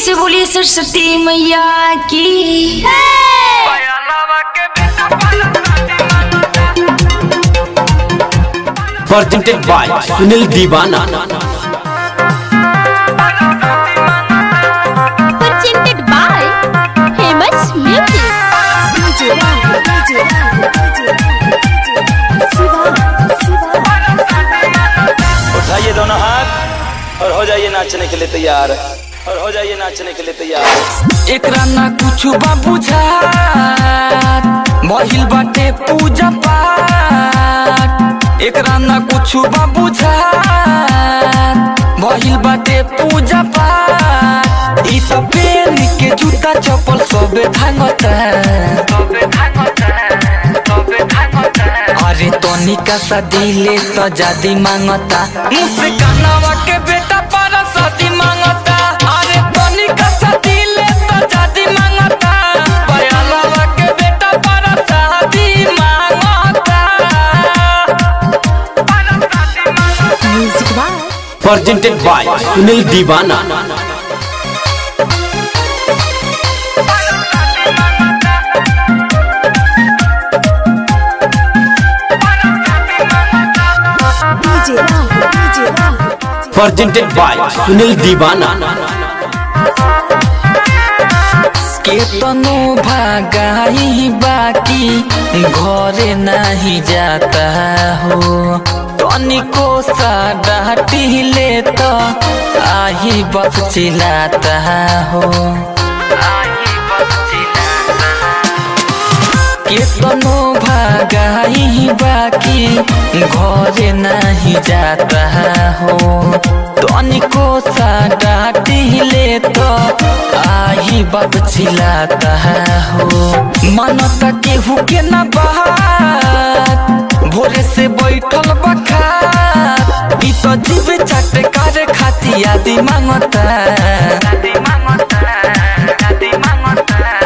से बोलिए सरस्वती मैया की। Presented by Sunil Deewana. Presented by Famous Music. उठाइए दोनों हाथ और हो जाइए नाचने के लिए तैयार, और हो जाइए नाचने के लिए तैयार। एकरा ना कुछ बा बुझात, महिल बाटे पूजा पाठ। एकरा ना कुछ बा बुझात, महिल बाटे पूजा पाठ। ई तो पेन के जूता चप्पल सबे धांगता। अरे तनिका सा दिले तो जादी मांगता, मुझसे कानावा के बेटा पर शादी मांगता। अरे तनिका सा दिले तो जादी मांगता, बयालावा के बेटा पर शादी मांगता। Presented by Sunil Deewana. Presented by Sunil दीवाना। केतनो भागाई बाकी घरे नहीं जाता हो। तनिको सा डांटी ले तो आही बस चिल्लाता हो। केतनो भागाई बाकी घरे नहीं जाता हो। तनिको सा डांटी ले तो आही बाप चिल्लाता हो। मानता केहू के ना बात, भोरे से बैठल बखात। ई तो जीवे चाटे करे खाती आदि मांगता।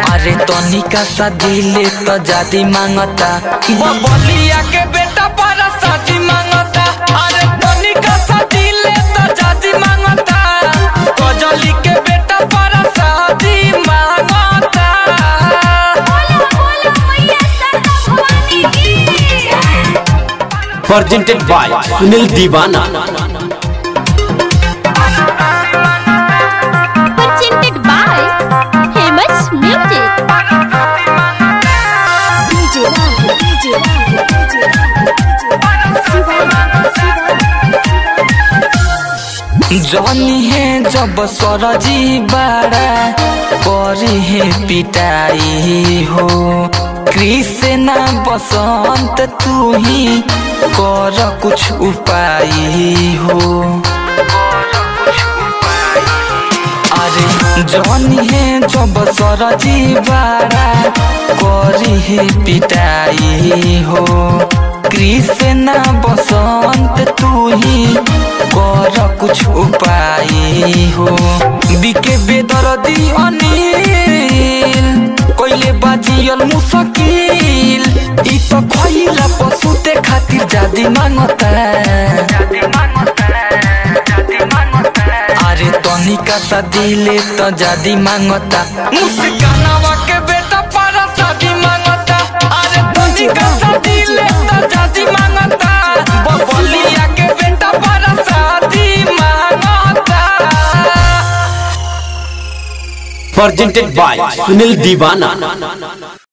अरे तनिका सा दिले तो जादी मांगता, बबलिया के बेटा पर शादी मांगता। अरे तनिका सा दिले तो जादी मांगता, कजली के बेटा पर शादी मांगता। Presented by Sunil Deewana. Presented by Famous Music. जानी है जब सरजी बाड़ा परी है पिटाई हो। कृष्णा बसंत तू ही कर कुछ उपाय हो। अरे जानी है जब सरजी बाड़ा करी है पिटाई हो। कृष्णा बसंत तू ही कर कुछ उपाय हो। बिके बेदर्दी अनिल कोइले बाजियल मुश्किल। ई तो खइला पशुते खातिर जादी मांगता। अरे तनिका सा दिले तो जादी मांगता, मुझसे कानावा के बेटा पर शादी मांगता। अरे तनिका सा दिले तो जादी मांगता, बबलिया के बेटा पर शादी मांगता। प्रेजेंटेड बाय सुनील दीवाना।